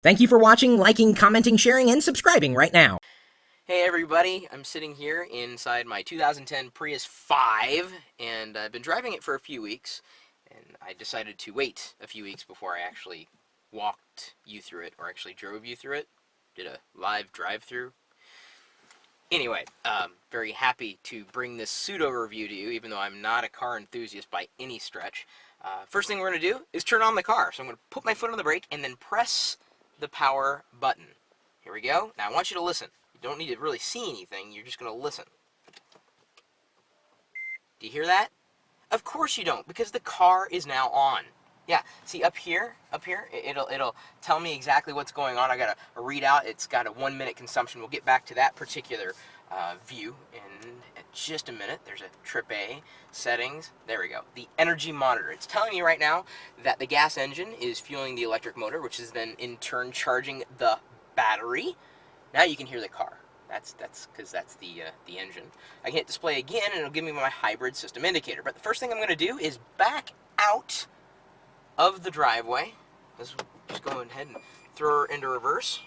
Thank you for watching, liking, commenting, sharing, and subscribing right now. Hey everybody, I'm sitting here inside my 2010 Prius 5, and I've been driving it for a few weeks, and I decided to wait a few weeks before I actually walked you through it, or actually drove you through it, did a live drive-through. Anyway, very happy to bring this pseudo review to you, even though I'm not a car enthusiast by any stretch. First thing we're going to do is turn on the car, so I'm going to put my foot on the brake and then press the power button. Here we go. Now I want you to listen. You don't need to really see anything, you're just going to listen. Do you hear that? Of course you don't, because the car is now on. Yeah, see up here, it'll tell me exactly what's going on. I got a readout. It's got a 1 minute consumption. We'll get back to that particular view in just a minute. There's a trip A, settings, there we go. The energy monitor. It's telling me right now that the gas engine is fueling the electric motor, which is then in turn charging the battery. Now you can hear the car. That's because that's the engine. I can hit display again, and it'll give me my hybrid system indicator. But the first thing I'm going to do is back out of the driveway. Let's just go ahead and throw her into reverse.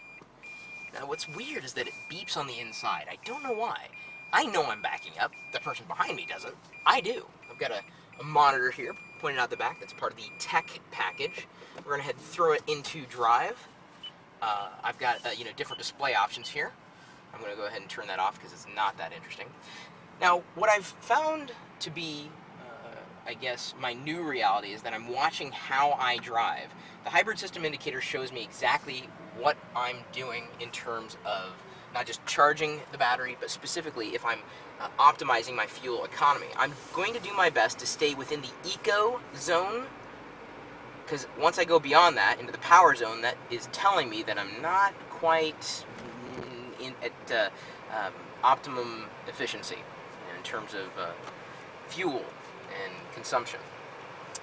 Now what's weird is that it beeps on the inside. I don't know why. I know I'm backing up. The person behind me doesn't. I do. I've got a monitor here pointing out the back. That's part of the tech package. We're going to head and throw it into drive. I've got different display options here. I'm going to go ahead and turn that off because it's not that interesting. Now, what I've found to be, I guess, my new reality is that I'm watching how I drive. The hybrid system indicator shows me exactly what I'm doing in terms of not just charging the battery, but specifically if I'm optimizing my fuel economy. I'm going to do my best to stay within the eco zone, because once I go beyond that, into the power zone, that is telling me that I'm not quite at optimum efficiency in terms of fuel and consumption.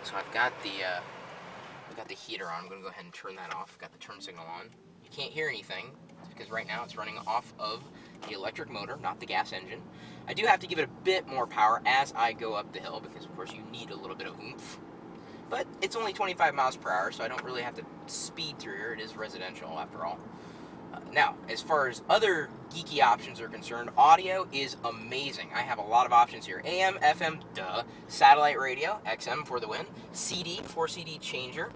So I've got the heater on. I'm going to go ahead and turn that off. I've got the turn signal on. You can't hear anything because right now it's running off of the electric motor, not the gas engine. I do have to give it a bit more power as I go up the hill because, of course, you need a little bit of oomph. But it's only 25 miles per hour, so I don't really have to speed through here. It is residential, after all. Now, as far as other geeky options are concerned, audio is amazing. I have a lot of options here. AM, FM, satellite radio, XM for the win, CD, 4CD changer,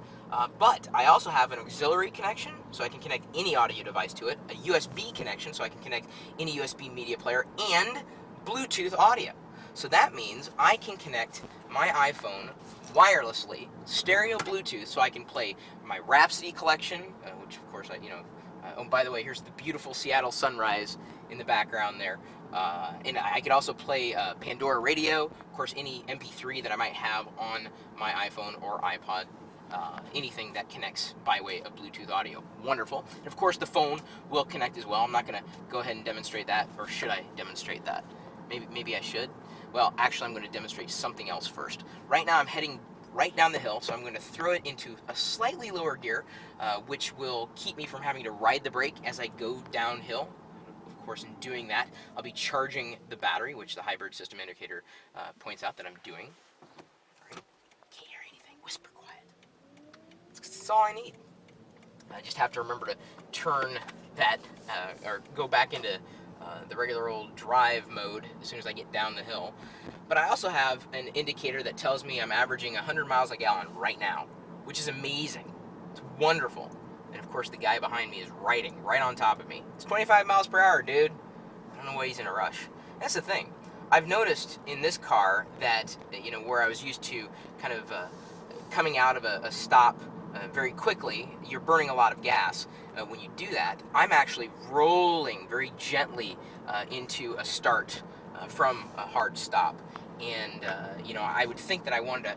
but I also have an auxiliary connection, so I can connect any audio device to it, a USB connection, so I can connect any USB media player, and Bluetooth audio. So that means I can connect my iPhone wirelessly, stereo Bluetooth, so I can play my Rhapsody collection, which of course oh, by the way, here's the beautiful Seattle sunrise in the background there. And I could also play Pandora radio, of course, any MP3 that I might have on my iPhone or iPod, anything that connects by way of Bluetooth audio. Wonderful. And of course, the phone will connect as well. I'm not going to go ahead and demonstrate that, or should I demonstrate that? Maybe I should. Well, actually, I'm going to demonstrate something else first. Right now, I'm heading right down the hill, so I'm going to throw it into a slightly lower gear, which will keep me from having to ride the brake as I go downhill. Of course, in doing that, I'll be charging the battery, which the hybrid system indicator points out that I'm doing. All right. Can't hear anything. Whisper quiet. That's all I need. I just have to remember to turn that, or go back into the regular old drive mode as soon as I get down the hill. But I also have an indicator that tells me I'm averaging 100 miles a gallon right now, which is amazing. It's wonderful. And of course the guy behind me is riding right on top of me. It's 25 miles per hour, dude. I don't know why he's in a rush. That's the thing. I've noticed in this car that, where I was used to kind of coming out of a stop very quickly, you're burning a lot of gas. When you do that, I'm actually rolling very gently into a start from a hard stop. And, I would think that I wanted to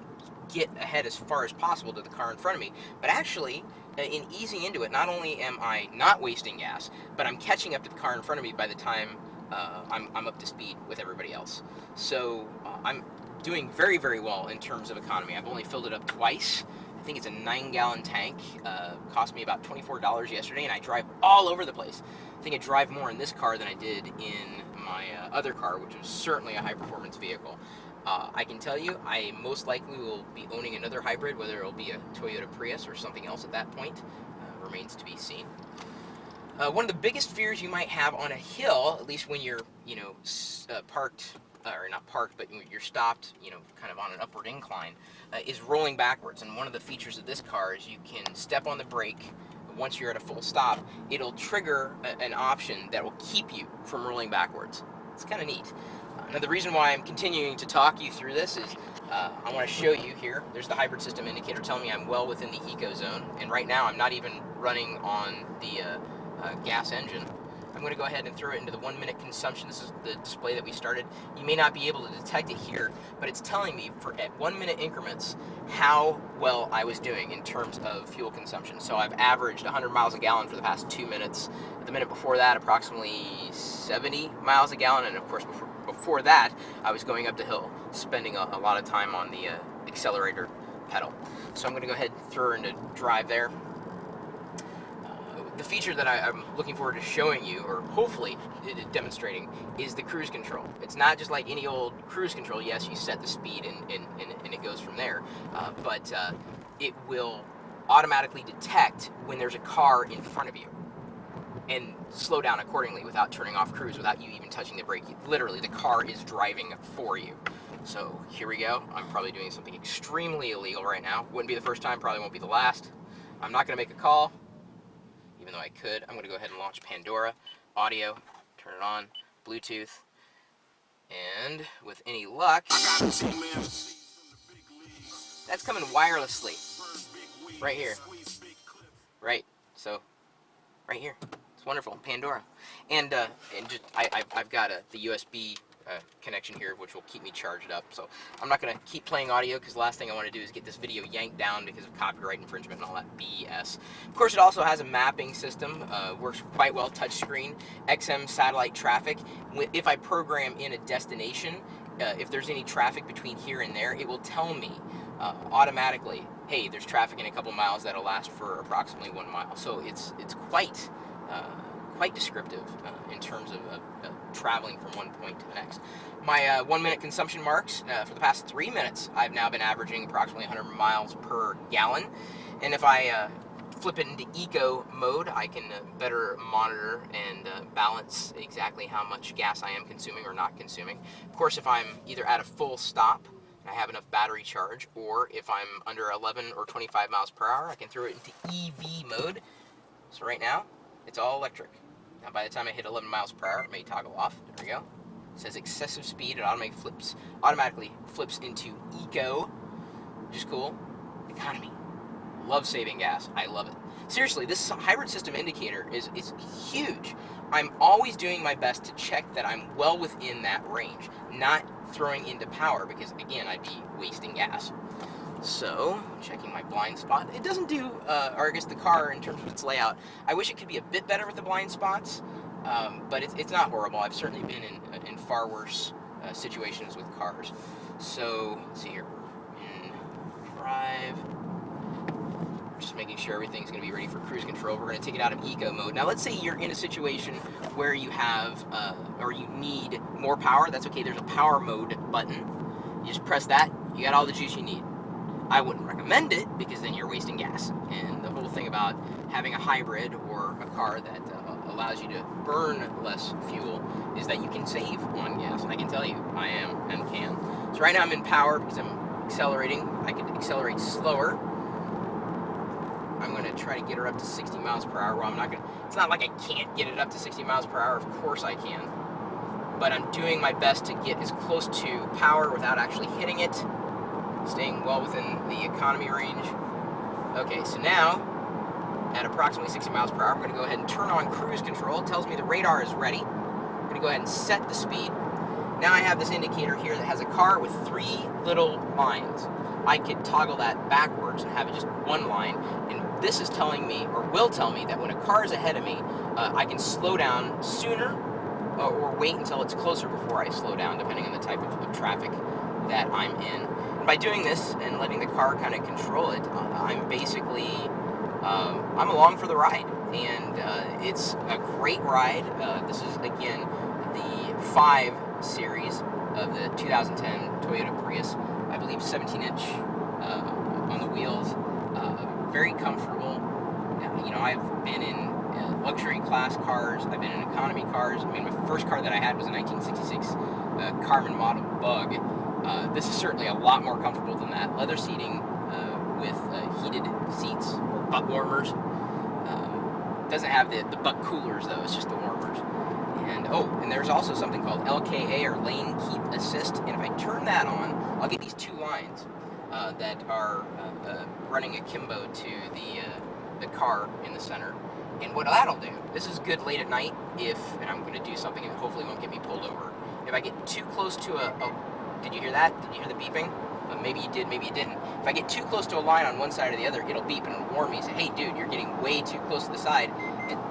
get ahead as far as possible to the car in front of me, but actually, in easing into it, not only am I not wasting gas, but I'm catching up to the car in front of me by the time I'm up to speed with everybody else. So I'm doing very, very well in terms of economy. I've only filled it up twice. I think it's a 9-gallon tank. Cost me about $24 yesterday, and I drive all over the place. I think I drive more in this car than I did in my other car, which was certainly a high-performance vehicle. I can tell you, I most likely will be owning another hybrid, whether it'll be a Toyota Prius or something else at that point. remains to be seen. One of the biggest fears you might have on a hill, at least when you're, parked, or not parked, but you're stopped, kind of on an upward incline, is rolling backwards. And one of the features of this car is you can step on the brake. Once you're at a full stop, it'll trigger an option that will keep you from rolling backwards. It's kind of neat. Now, the reason why I'm continuing to talk you through this is I want to show you here. There's the hybrid system indicator telling me I'm well within the eco zone, and right now I'm not even running on the gas engine. I'm going to go ahead and throw it into the 1 minute consumption. This is the display that we started. You may not be able to detect it here, but it's telling me at 1 minute increments how well I was doing in terms of fuel consumption. So I've averaged 100 miles a gallon for the past 2 minutes. The minute before that, approximately 70 miles a gallon, and of course before that, I was going up the hill, spending a lot of time on the accelerator pedal. So I'm going to go ahead and throw her into drive there. The feature that I'm looking forward to showing you, or hopefully demonstrating, is the cruise control. It's not just like any old cruise control. Yes, you set the speed and it goes from there, but it will automatically detect when there's a car in front of you and slow down accordingly without turning off cruise, without you even touching the brake. Literally, the car is driving for you. So here we go. I'm probably doing something extremely illegal right now. Wouldn't be the first time, probably won't be the last. I'm not going to make a call. Even though I could, I'm going to go ahead and launch Pandora, audio, turn it on, Bluetooth, and with any luck, that's coming wirelessly, right here, right, so, right here, it's wonderful, Pandora, and just, I've got the USB connection here, which will keep me charged up. So I'm not going to keep playing audio, because the last thing I want to do is get this video yanked down because of copyright infringement and all that BS. Of course, it also has a mapping system, works quite well, touchscreen, XM satellite traffic. If I program in a destination, if there's any traffic between here and there, it will tell me automatically, hey, there's traffic in a couple miles that'll last for approximately 1 mile. So it's quite descriptive in terms of traveling from one point to the next. My 1 minute consumption marks, for the past 3 minutes, I've now been averaging approximately 100 miles per gallon. And if I flip it into eco mode, I can better monitor and balance exactly how much gas I am consuming or not consuming. Of course, if I'm either at a full stop, I have enough battery charge, or if I'm under 11 or 25 miles per hour, I can throw it into EV mode. So right now, it's all electric. Now by the time I hit 11 miles per hour, it may toggle off. There we go. It says excessive speed. It automatically flips into eco, which is cool. Economy. Love saving gas. I love it. Seriously, this hybrid system indicator is huge. I'm always doing my best to check that I'm well within that range, not throwing into power, because again, I'd be wasting gas. So, checking my blind spot. It doesn't do, or I guess the car in terms of its layout, I wish it could be a bit better with the blind spots, but it's not horrible. I've certainly been in far worse situations with cars. So, let's see here. In drive. Just making sure everything's going to be ready for cruise control. We're going to take it out of eco mode. Now, let's say you're in a situation where you have, or you need more power. That's okay. There's a power mode button. You just press that. You got all the juice you need. I wouldn't recommend it, because then you're wasting gas. And the whole thing about having a hybrid or a car that allows you to burn less fuel is that you can save on gas. And I can tell you, I am and can. So right now I'm in power because I'm accelerating. I can accelerate slower. I'm going to try to get her up to 60 miles per hour. Well, it's not like I can't get it up to 60 miles per hour. Of course I can. But I'm doing my best to get as close to power without actually hitting it. Staying well within the economy range. Okay, so now, at approximately 60 miles per hour, I'm going to go ahead and turn on cruise control. It tells me the radar is ready. I'm going to go ahead and set the speed. Now I have this indicator here that has a car with 3 little lines. I could toggle that backwards and have it just one line, and this is telling me, or will tell me, that when a car is ahead of me, I can slow down sooner, or wait until it's closer before I slow down, depending on the type of traffic that I'm in. By doing this and letting the car kind of control it, I'm basically, I'm along for the ride, and it's a great ride. This is, again, the 5 series of the 2010 Toyota Prius. I believe 17-inch on the wheels, very comfortable. you know, I've been in luxury class cars. I've been in economy cars. I mean, my first car that I had was a 1966 Carmen model Bug. This is certainly a lot more comfortable than that. Leather seating with heated seats or butt warmers. Doesn't have the butt coolers though. It's just the warmers. And there's also something called LKA, or Lane Keep Assist. And if I turn that on, I'll get these two lines that are running akimbo to the car in the center. And what that'll do, this is good late at night and I'm going to do something that hopefully won't get me pulled over. If I get too close to did you hear that? Did you hear the beeping? Maybe you did, maybe you didn't. If I get too close to a line on one side or the other, it'll beep and it'll warn me. Say, hey dude, you're getting way too close to the side.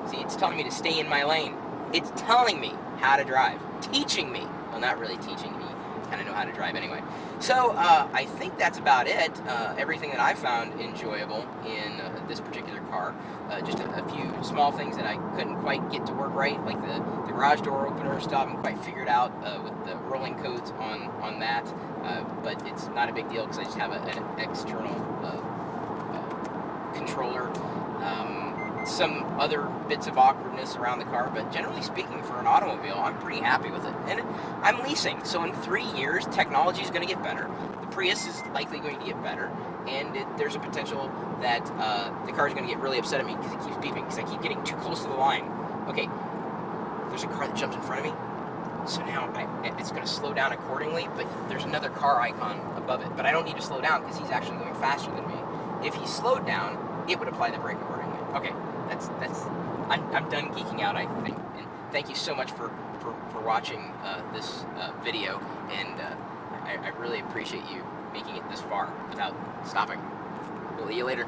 See, it's telling me to stay in my lane. It's telling me how to drive. Teaching me. Well, not really teaching me. Kind of know how to drive anyway. So I think that's about it. Everything that I found enjoyable in this particular car. Just a few small things that I couldn't quite get to work right, like the garage door opener stuff. I haven't quite figured out with the rolling codes on that. But it's not a big deal because I just have an external controller. Some other bits of awkwardness around the car, but generally speaking, for an automobile, I'm pretty happy with it. And I'm leasing, so in 3 years, technology is going to get better. The Prius is likely going to get better, and there's a potential that the car is going to get really upset at me because it keeps beeping, because I keep getting too close to the line. Okay, there's a car that jumped in front of me, so now it's going to slow down accordingly, but there's another car icon above it. But I don't need to slow down because he's actually going faster than me. If he slowed down, it would apply the brake accordingly. Okay, I'm done geeking out, I think. And thank you so much for watching this video, and I really appreciate you making it this far without stopping. We'll see you later.